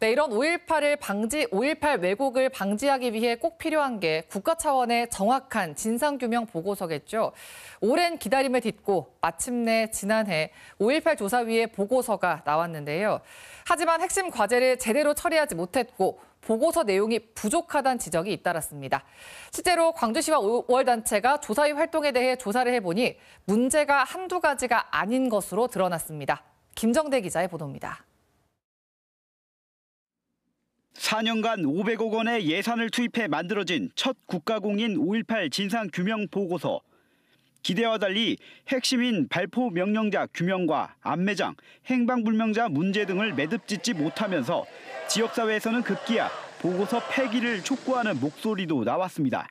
네, 이런 5.18 왜곡을 방지하기 위해 꼭 필요한 게 국가 차원의 정확한 진상규명 보고서겠죠. 오랜 기다림을 딛고 마침내 지난해 5.18 조사위의 보고서가 나왔는데요. 하지만 핵심 과제를 제대로 처리하지 못했고 보고서 내용이 부족하다는 지적이 잇따랐습니다. 실제로 광주시와 5월단체가 조사위 활동에 대해 조사를 해보니 문제가 한두 가지가 아닌 것으로 드러났습니다. 김정대 기자의 보도입니다. 4년간 500억 원의 예산을 투입해 만들어진 첫 국가공인 5.18 진상규명 보고서. 기대와 달리 핵심인 발포 명령자 규명과 암매장, 행방불명자 문제 등을 매듭짓지 못하면서 지역사회에서는 급기야 보고서 폐기를 촉구하는 목소리도 나왔습니다.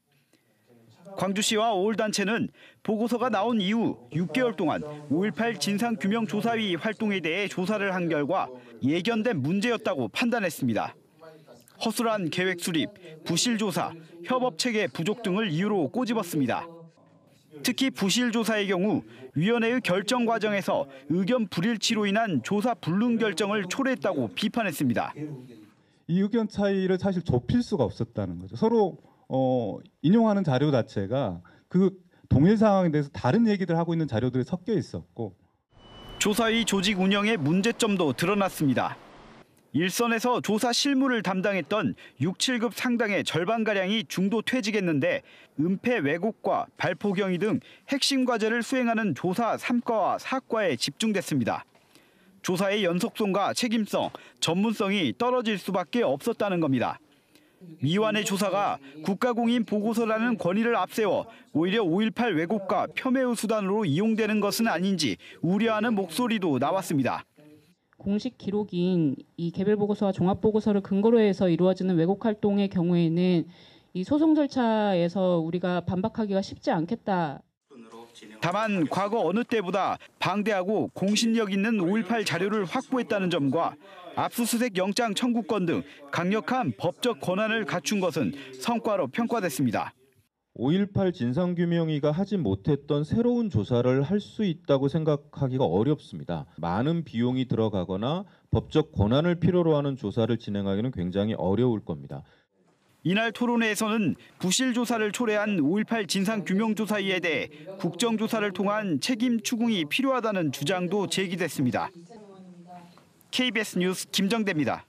광주시와 5월단체는 보고서가 나온 이후 6개월 동안 5.18 진상규명조사위 활동에 대해 조사를 한 결과 예견된 문제였다고 판단했습니다. 허술한 계획 수립, 부실 조사, 협업 체계 부족 등을 이유로 꼬집었습니다. 특히 부실 조사의 경우 위원회의 결정 과정에서 의견 불일치로 인한 조사 불능 결정을 초래했다고 비판했습니다. 이 의견 차이를 사실 좁힐 수가 없었다는 거죠. 서로 인용하는 자료 자체가 그 동일 상황에 대해서 다른 얘기들 하고 있는 자료들이 섞여 있었고. 조사위 조직 운영의 문제점도 드러났습니다. 일선에서 조사 실무를 담당했던 6, 7급 상당의 절반가량이 중도 퇴직했는데 은폐 왜곡과 발포 경위 등 핵심 과제를 수행하는 조사 3과와 4과에 집중됐습니다. 조사의 연속성과 책임성, 전문성이 떨어질 수밖에 없었다는 겁니다. 미완의 조사가 국가공인 보고서라는 권위를 앞세워 오히려 5.18 왜곡과 폄훼의 수단으로 이용되는 것은 아닌지 우려하는 목소리도 나왔습니다. 공식 기록인 이 개별 보고서와 종합 보고서를 근거로 해서 이루어지는 왜곡 활동의 경우에는 이 소송 절차에서 우리가 반박하기가 쉽지 않겠다. 다만 과거 어느 때보다 방대하고 공신력 있는 5.18 자료를 확보했다는 점과 압수수색 영장 청구권 등 강력한 법적 권한을 갖춘 것은 성과로 평가됐습니다. 5.18 진상규명위가 하지 못했던 새로운 조사를 할 수 있다고 생각하기가 어렵습니다. 많은 비용이 들어가거나 법적 권한을 필요로 하는 조사를 진행하기는 굉장히 어려울 겁니다. 이날 토론회에서는 부실 조사를 초래한 5.18 진상규명조사위에 대해 국정조사를 통한 책임 추궁이 필요하다는 주장도 제기됐습니다. KBS 뉴스 김정대입니다.